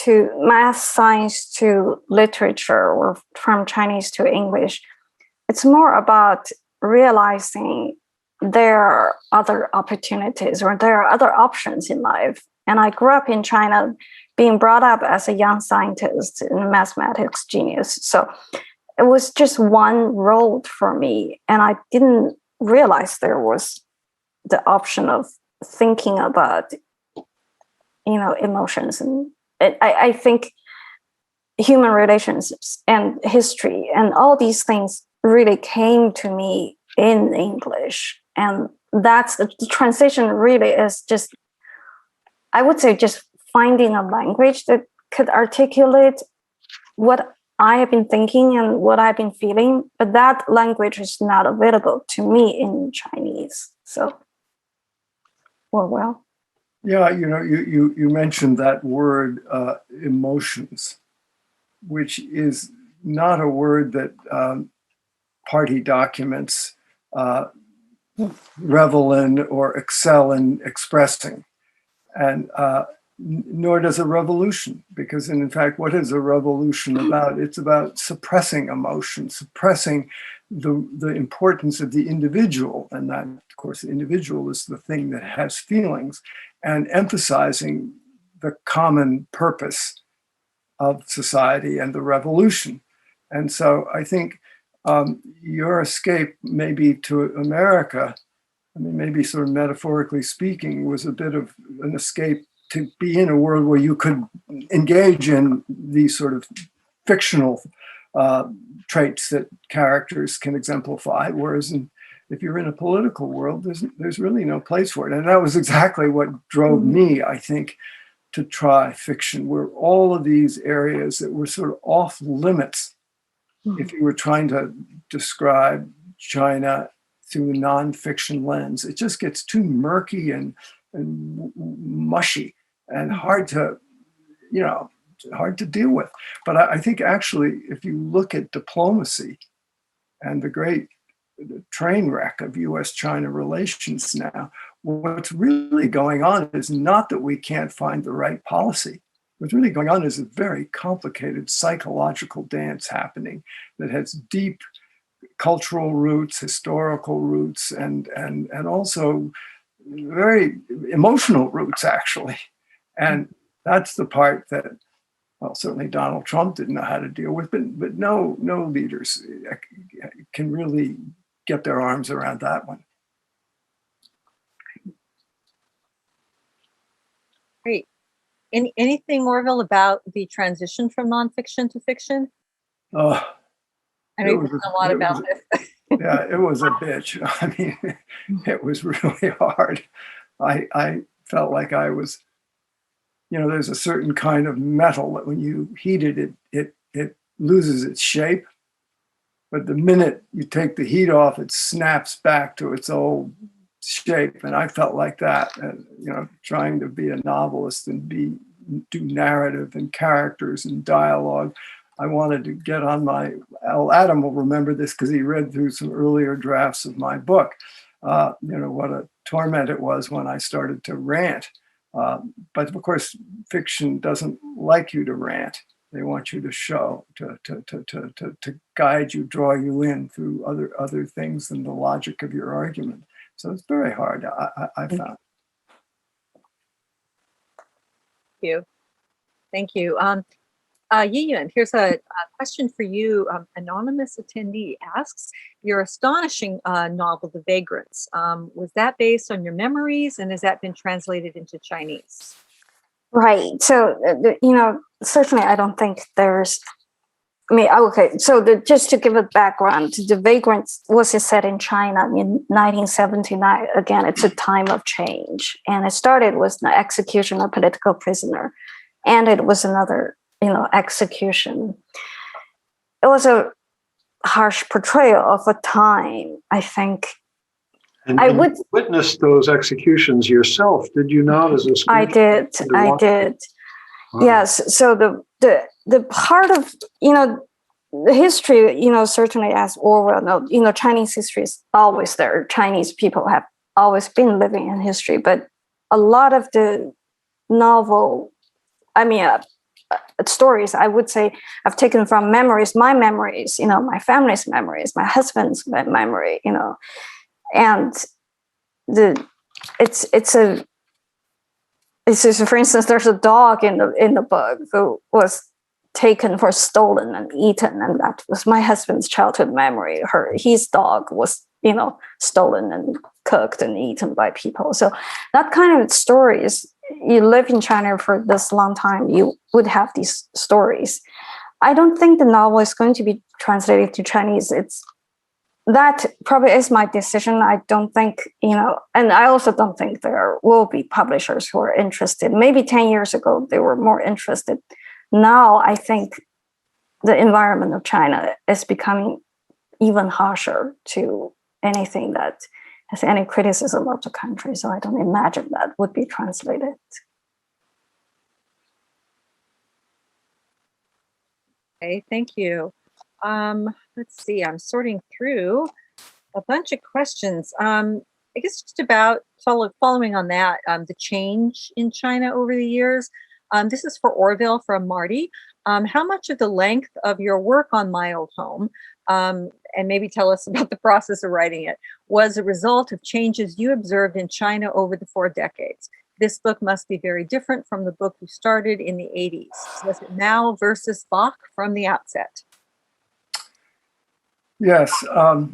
to math, science to literature, or from Chinese to English, it's more about realizing there are other opportunities or there are other options in life. And I grew up in China, being brought up as a young scientist and mathematics genius. So it was just one road for me. And I didn't realize there was the option of thinking about, emotions. And I think human relationships and history and all these things really came to me in English. And that's the transition really is just, I would say, just finding a language that could articulate what I have been thinking and what I've been feeling, but that language is not available to me in Chinese. So, well. Yeah, you mentioned that word emotions, which is not a word that party documents revel in or excel in expressing. And nor does a revolution, because in fact, what is a revolution about? It's about suppressing emotion, suppressing the importance of the individual. And that, of course, the individual is the thing that has feelings, and emphasizing the common purpose of society and the revolution. And so I think your escape maybe to America, maybe sort of metaphorically speaking, was a bit of an escape to be in a world where you could engage in these sort of fictional traits that characters can exemplify. Whereas if you're in a political world, there's really no place for it. And that was exactly what drove me, I think, to try fiction, where all of these areas that were sort of off limits, if you were trying to describe China through a nonfiction lens, it just gets too murky and mushy and hard to deal with. But I think actually, if you look at diplomacy and the great train wreck of US-China relations now, what's really going on is not that we can't find the right policy. What's really going on is a very complicated psychological dance happening that has deep cultural roots, historical roots, and also very emotional roots, actually. And that's the part that, well, certainly Donald Trump didn't know how to deal with, but no leaders can really get their arms around that one. Great. Anything, Orville, about the transition from nonfiction to fiction? I know you've written a lot about this. Yeah, it was a bitch. I mean, it was really hard. I felt like I was, there's a certain kind of metal that when you heat it, it loses its shape. But the minute you take the heat off, it snaps back to its old shape. And I felt like that, trying to be a novelist and do narrative and characters and dialogue. I wanted to get on my, Adam will remember this because he read through some earlier drafts of my book. What a torment it was when I started to rant. But of course, fiction doesn't like you to rant. They want you to show, to guide you, draw you in through other things than the logic of your argument. So it's very hard, I found. Thank you. Yiyun, here's a question for you. Anonymous attendee asks, your astonishing novel, The Vagrants, was that based on your memories, and has that been translated into Chinese? Right. So, certainly I don't think there's, okay. So just to give a background, The Vagrants was set in China in 1979. Again, it's a time of change. And it started with the execution of a political prisoner. And it was another, execution. It was a harsh portrayal of a time, I think. And I would witness those executions yourself, did you not? As a I did. Wow. Yes. So the part of the history, certainly as Orwell, Chinese history is always there. Chinese people have always been living in history, but a lot of the novel, stories, I would say, I've taken from memories, my memories, my family's memories, my husband's memory, and it's for instance, there's a dog in the book who was taken for stolen and eaten, and that was my husband's childhood memory. His dog was stolen and cooked and eaten by people. So that kind of stories, you live in China for this long time, you would have these stories. I don't think the novel is going to be translated to Chinese. That probably is my decision. I don't think, and I also don't think there will be publishers who are interested. Maybe 10 years ago, they were more interested. Now, I think the environment of China is becoming even harsher to anything that has any criticism of the country. So I don't imagine that would be translated. Okay, thank you. Let's see, I'm sorting through a bunch of questions. I guess just about following on that, the change in China over the years. This is for Orville from Marty. How much of the length of your work on My Old Home, and maybe tell us about the process of writing it, was a result of changes you observed in China over the 4 decades? This book must be very different from the book you started in the 80s. Was it Mao versus Bach from the outset? Yes,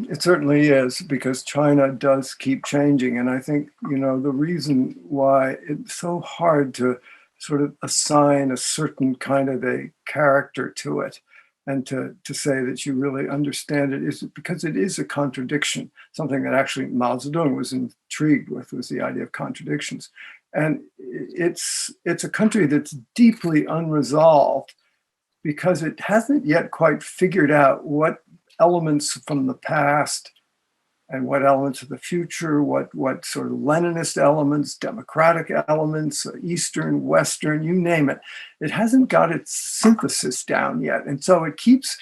it certainly is, because China does keep changing. And I think, the reason why it's so hard to sort of assign a certain kind of a character to it and to say that you really understand it is because it is a contradiction. Something that actually Mao Zedong was intrigued with was the idea of contradictions. And it's a country that's deeply unresolved because it hasn't yet quite figured out what elements from the past and what elements of the future, what sort of Leninist elements, democratic elements, Eastern, Western, you name it. It hasn't got its synthesis down yet. And so it keeps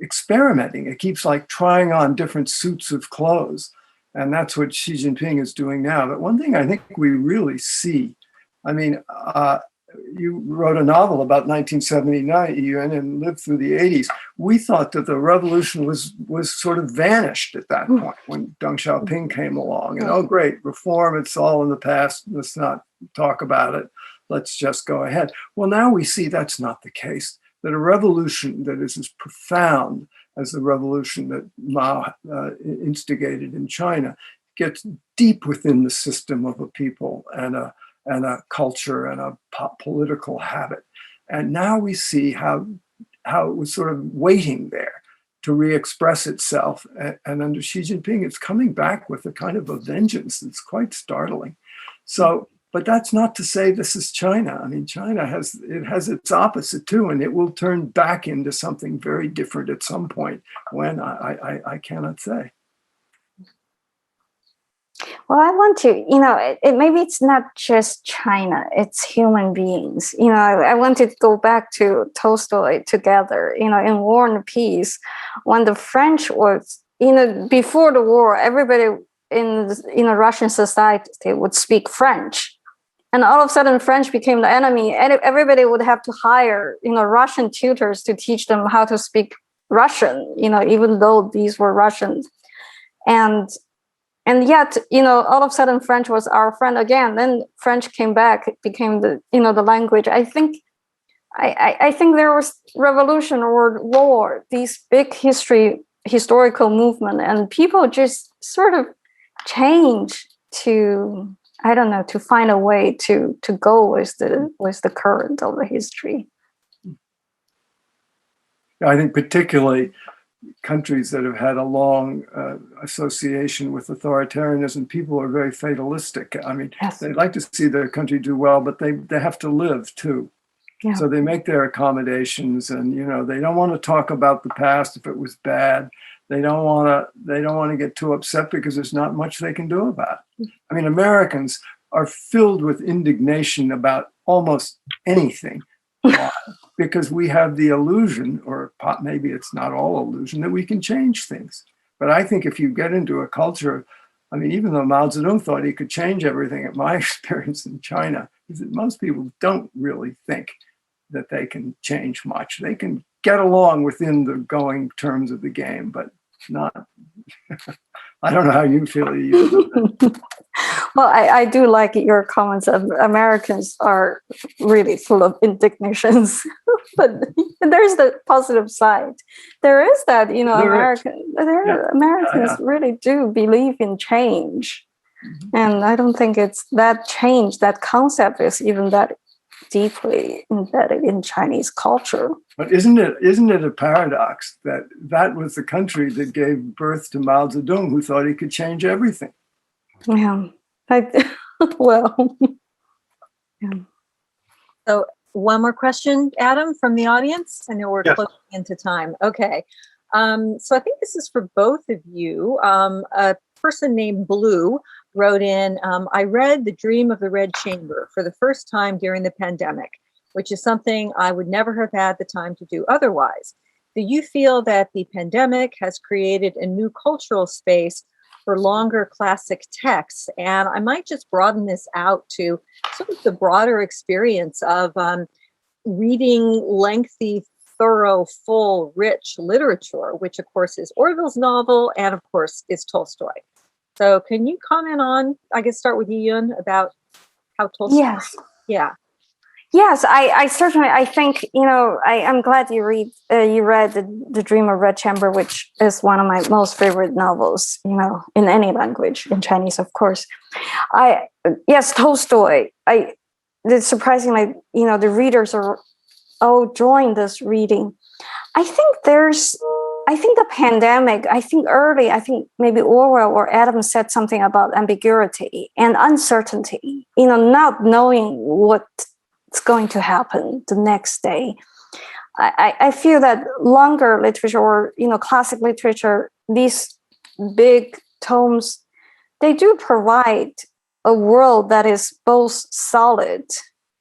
experimenting. It keeps trying on different suits of clothes. And that's what Xi Jinping is doing now. But one thing I think we really see, you wrote a novel about 1979, Yiyun, and lived through the 80s. We thought that the revolution was sort of vanished at that point when Deng Xiaoping came along. And, oh, great, reform, it's all in the past. Let's not talk about it. Let's just go ahead. Well, now we see that's not the case, that a revolution that is as profound as the revolution that Mao instigated in China gets deep within the system of a people and a culture and a political habit. And now we see how it was sort of waiting there to re-express itself. And under Xi Jinping, it's coming back with a kind of a vengeance that's quite startling. So, but that's not to say this is China. China has its opposite too, and it will turn back into something very different at some point when I cannot say. Well, I want to, maybe it's not just China, it's human beings. I want to go back to Tolstoy Together, in War and Peace, when the French was, before the war, everybody in a Russian society would speak French. And all of a sudden, French became the enemy, and everybody would have to hire, Russian tutors to teach them how to speak Russian, even though these were Russians. And yet, all of a sudden, French was our friend again. Then French came back, it became the language. I think there was revolution or war, these big historical movement, and people just sort of change to, I don't know, to find a way to go with the current of the history. I think particularly countries that have had a long association with authoritarianism, people are very fatalistic. I mean, Yes. They like to see their country do well, but they have to live too. Yeah. So they make their accommodations, and they don't want to talk about the past if it was bad. They don't want to get too upset because there's not much they can do about it. I mean, Americans are filled with indignation about almost anything. Because we have the illusion, or maybe it's not all illusion, that we can change things. But I think if you get into a culture, I mean, even though Mao Zedong thought he could change everything, in my experience in China, is that most people don't really think that they can change much. They can get along within the going terms of the game, but not. I don't know how you feel. Well, I do like your comments. Americans are really full of indignations, but there's the positive side. There is that, Americans really do believe in change. Mm-hmm. And I don't think it's that change, that concept is even that deeply embedded in Chinese culture. But isn't it a paradox that was the country that gave birth to Mao Zedong, who thought he could change everything? Yeah. Well. Yeah. So one more question, Adam, from the audience. I know we're Yes. closing into time. Okay. So I think this is for both of you. A person named Blue wrote in, I read The Dream of the Red Chamber for the first time during the pandemic, which is something I would never have had the time to do otherwise. Do you feel that the pandemic has created a new cultural space for longer classic texts? And I might just broaden this out to sort of the broader experience of reading lengthy, thorough, full, rich literature, which of course is Orville's novel and of course is Tolstoy. So can you comment on, I guess start with Yiyun, about how Tolstoy? Yes. Yeah. Yes, I certainly, I think, I'm glad you read the Dream of Red Chamber, which is one of my most favorite novels, in any language, in Chinese, of course. Yes, Tolstoy, surprisingly, the readers are all enjoying this reading. I think the pandemic, I think maybe Orwell or Adam said something about ambiguity and uncertainty, not knowing what's going to happen the next day. I feel that longer literature or, classic literature, these big tomes, they do provide a world that is both solid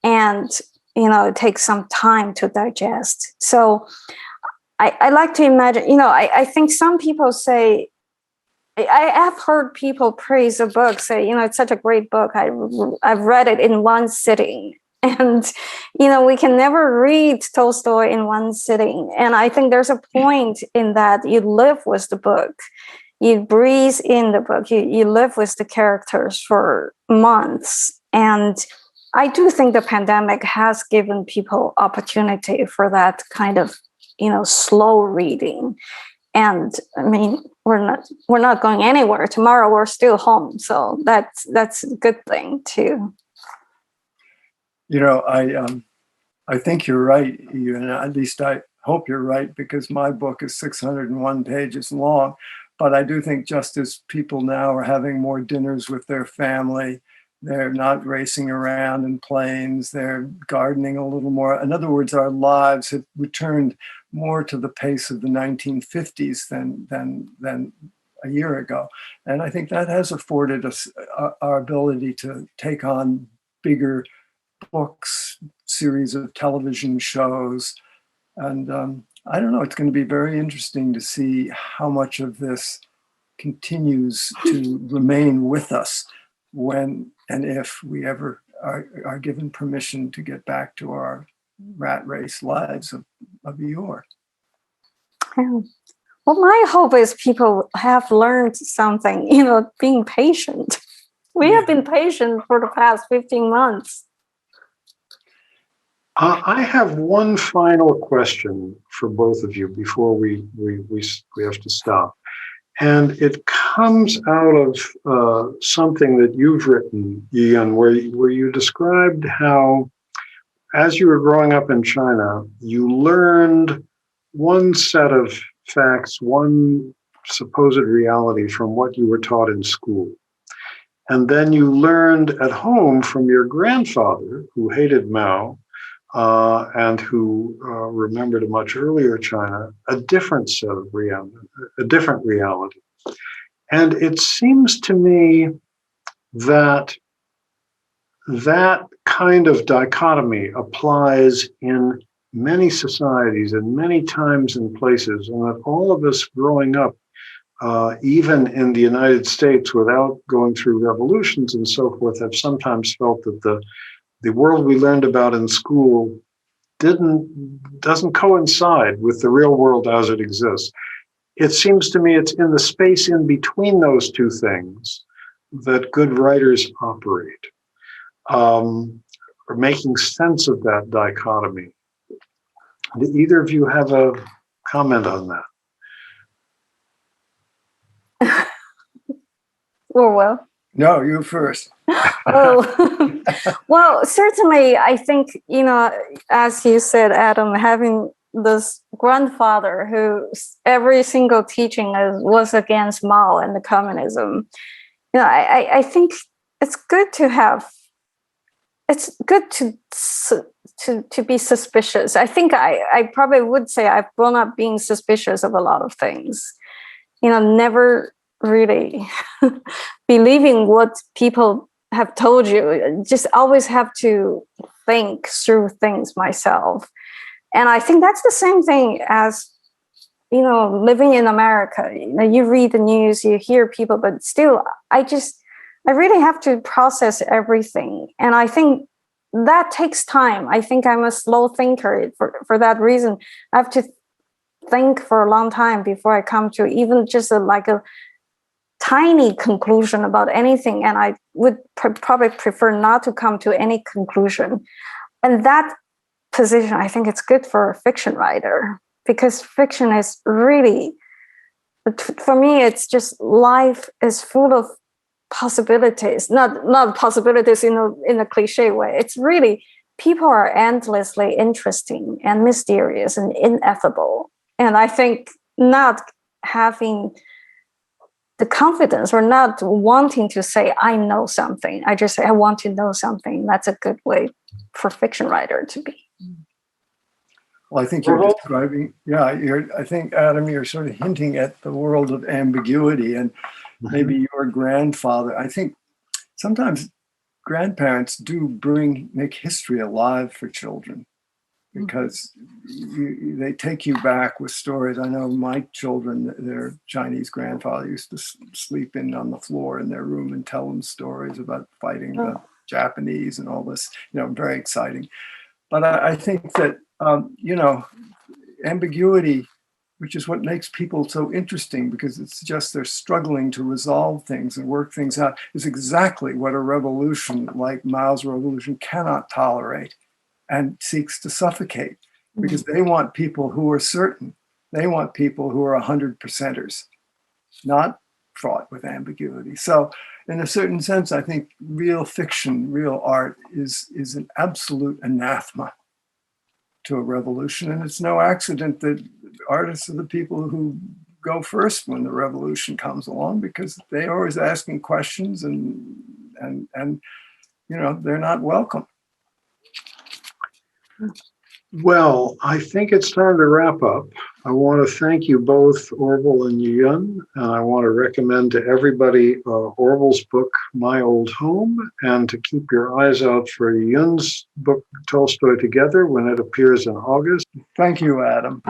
and, it takes some time to digest. So I like to imagine, I think some people say, I have heard people praise a book, say, it's such a great book. I've read it in one sitting. And, we can never read Tolstoy in one sitting. And I think there's a point in that you live with the book. You breathe in the book. You live with the characters for months. And I do think the pandemic has given people opportunity for that kind of, slow reading. And I mean, we're not going anywhere. Tomorrow we're still home. So that's a good thing too. I think you're right, and at least I hope you're right, because my book is 601 pages long. But I do think just as people now are having more dinners with their family, they're not racing around in planes, they're gardening a little more. In other words, our lives have returned more to the pace of the 1950s than a year ago. And I think that has afforded us our ability to take on bigger books, series of television shows. And I don't know, it's going to be very interesting to see how much of this continues to remain with us when and if we ever are given permission to get back to our rat race lives of yore. Yeah. Well, my hope is people have learned something, being patient. We have been patient for the past 15 months. I have one final question for both of you before we have to stop. And it comes out of something that you've written, Yiyun, where you described how, as you were growing up in China, you learned one set of facts, one supposed reality from what you were taught in school. And then you learned at home from your grandfather, who hated Mao, and who remembered a much earlier China, a different set of reality, a different reality. And it seems to me that that kind of dichotomy applies in many societies and many times and places, and that all of us growing up, even in the United States without going through revolutions and so forth, have sometimes felt that the world we learned about in school doesn't coincide with the real world as it exists. It seems to me it's in the space in between those two things that good writers operate, or making sense of that dichotomy. Do either of you have a comment on that? Well. No, you first. Oh, well, certainly, I think, as you said, Adam, having this grandfather who every single teaching was against Mao and the communism, I think it's good to have, it's good to be suspicious. I think I probably would say I've grown up being suspicious of a lot of things, never really believing what people have told you. Just always have to think through things myself. And I think that's the same thing as, living in America. You read the news, you hear people, but still, I really have to process everything. And I think that takes time. I think I'm a slow thinker for that reason. I have to think for a long time before I come to even just a tiny conclusion about anything, and I would probably prefer not to come to any conclusion. And that position, I think it's good for a fiction writer, because fiction is really, for me, it's just life is full of possibilities, not possibilities in a cliche way. It's really, people are endlessly interesting and mysterious and ineffable. And I think not having the confidence or not wanting to say, I know something. I just say, I want to know something. That's a good way for a fiction writer to be. Well, I think you're describing, I think, Adam, you're sort of hinting at the world of ambiguity, and maybe your grandfather. I think sometimes grandparents do make history alive for children, because they take you back with stories. I know my children, their Chinese grandfather used to sleep on the floor in their room and tell them stories about fighting the Japanese and all this, very exciting. But I think that, ambiguity, which is what makes people so interesting, because it's just they're struggling to resolve things and work things out, is exactly what a revolution like Mao's revolution cannot tolerate and seeks to suffocate, because they want people who are certain. They want people who are 100%ers, not fraught with ambiguity. So in a certain sense, I think real fiction, real art is an absolute anathema to a revolution. And it's no accident that artists are the people who go first when the revolution comes along, because they're always asking questions and they're not welcome. Well, I think it's time to wrap up. I want to thank you both, Orville and Yiyun, and I want to recommend to everybody Orville's book, My Old Home, and to keep your eyes out for Yiyun's book, Tolstoy Together, when it appears in August. Thank you, Adam.